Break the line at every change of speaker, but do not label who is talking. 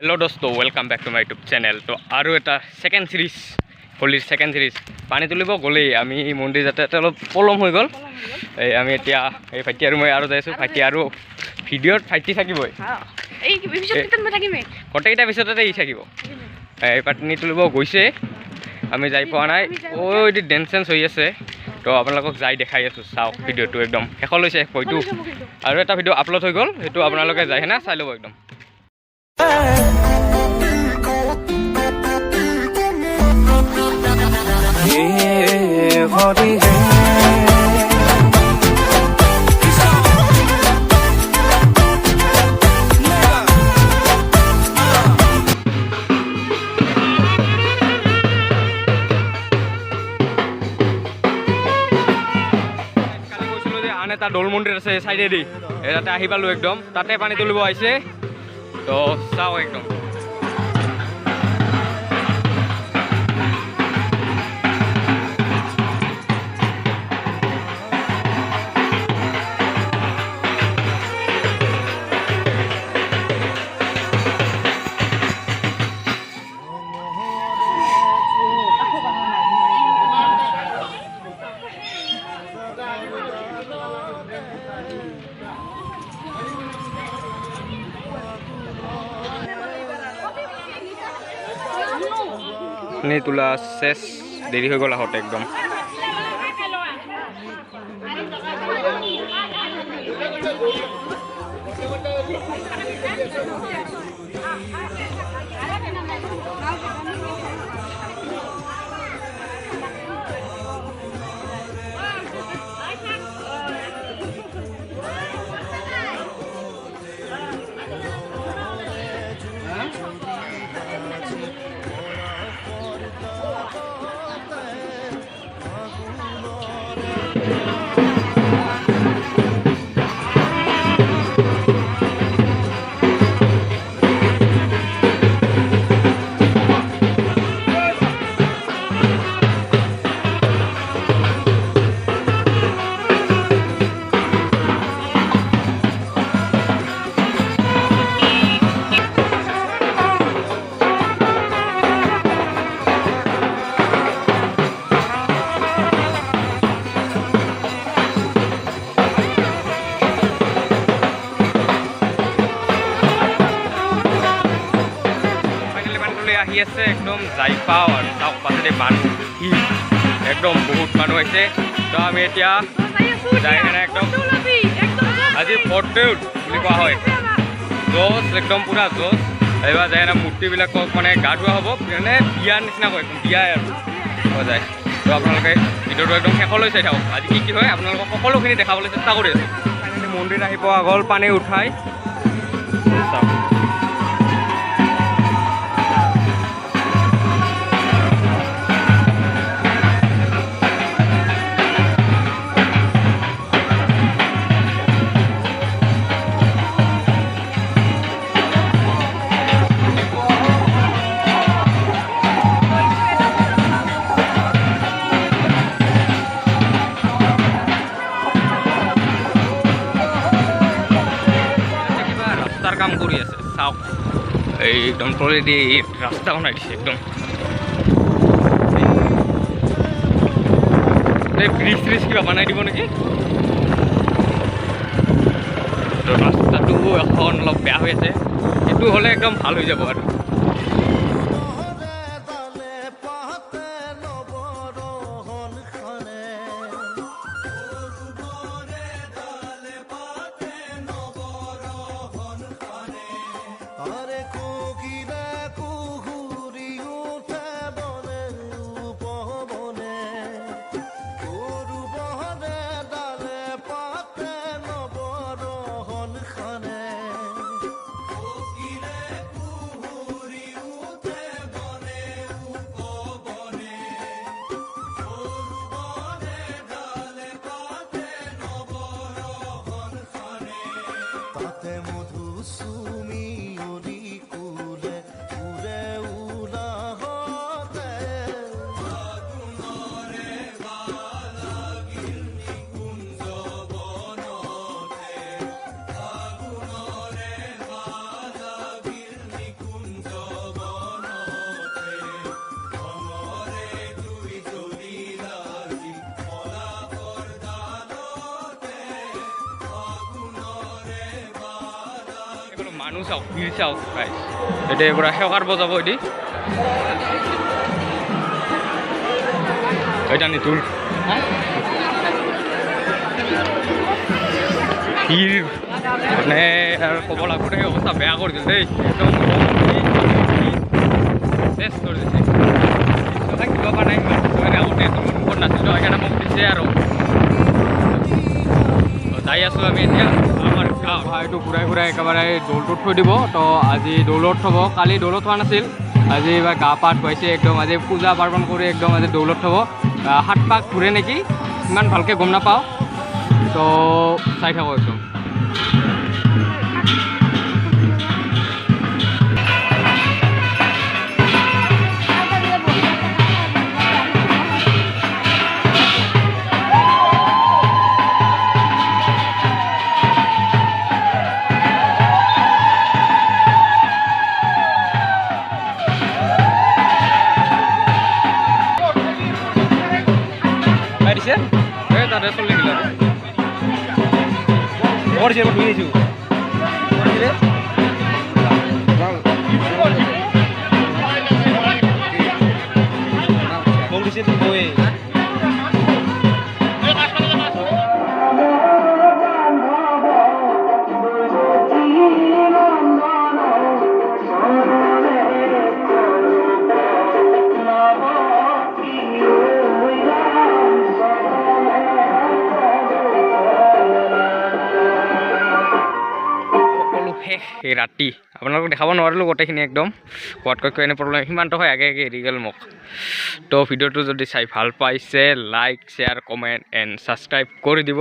Hello दोस्तों welcome back to my YouTube channel. तो और एट सेकेंड सीरीज होलिर सेकेंड सीरीज पानी तुलिब गले मंदिर जाते अलग पलम हो गल भाइटी और मैं जाइए भाइटी और भिडिओ भाइटी थकिब गोटेकटा पिछते पानी तुलिब गई आम जाई पा ना ओ डेन्स सेन्स हो आसे तो आपलोक जाई देखा चाव भिडिओ एकदम शेष शेष भयटो और एट भिडिओ आपलोड हो गल सो आपलोक जाए ना चाई लब एकदम। आन एट दौल मंदिर आसे साइडेदी ताते आहि पालो एकदम ताते पानी तुलिब आइसे तो चाव एकदम। पानी तुला शेष देरी हो गल आहते एकदम। আহি আছে একদম যাই পাওঁ আৰু চাওক পাছতে মানুহ একদম বহুত মানুহ আহিছে। তো আমি এতিয়া যাই কিনে একদম আজি ফৰ্টেউট বুলি কোৱা হয় জোচ একদম পুৰা জোচ এইবাৰ যায় মূৰ্তিবিলাকক মানে গা ধোৱা হ'ব মানে বিয়াৰ নিচিনা কয় বিয়াই আৰু হৈ যায়। তো আপোনালোকে ভিডিঅ'টো একদম শেষলৈ চাই থাকক আজি কি কি হয় আপোনালোকক সকলোখিনি দেখাবলৈ চেষ্টা কৰি আছোঁ। মন্দিৰ আহি পোৱা গ'ল পানী উঠাই চাওক। কাম কৰি আছে চাওক একদম তলেদি ৰাস্তা বনাই দিছে একদম ব্ৰিজ ত্ৰিজ কিবা বনাই দিব নেকি। তো ৰাস্তাটো এখন অলপ বেয়া হৈ আছে সেইটো হ'লে একদম ভাল হৈ যাব আৰু। মানুহ চাওক ভিৰ চাওক গাইজ এতিয়া পুৰা সেৱাৰ বজাব এটি এটা নিতুল ভিৰ মানে আৰু ক'ব লাগিব দেই অৱস্থা বেয়া কৰি দিল দেই একদম চেছ কৰি দিছে কিবা পৰা নাই আগতে মুখত নাছিলোঁ সেইকাৰণে মোক দিছে আৰু যাই আছোঁ আমি এতিয়া আমাৰ এইটো ঘূৰাই ঘূৰাই একেবাৰে দৌলটোত থৈ দিব তো আজি দৌলত থ'ব কালি দৌলত থোৱা নাছিল আজি এইবাৰ গা পা ধুৱাইছে একদম আজি পূজা পাৰ্বণ কৰি একদম আজি দৌলত থ'ব 7 পাক ঘূৰে নেকি ইমান ভালকৈ গম নাপাওঁ তো চাই থাকোঁ একদম তাতে চলি গেল ধুই আহিছোঁ মোক দিছে গৈ সেই ৰাতি আপোনালোকক দেখাব নোৱাৰিলোঁ গোটেইখিনি একদম কোৱাতকৈ এনে প্ৰব্লেম সিমানটো হয় আগে আগে এৰি গ'ল মোক তো ভিডিঅ'টো যদি চাই ভাল পাইছে like share comment and subscribe কৰি দিব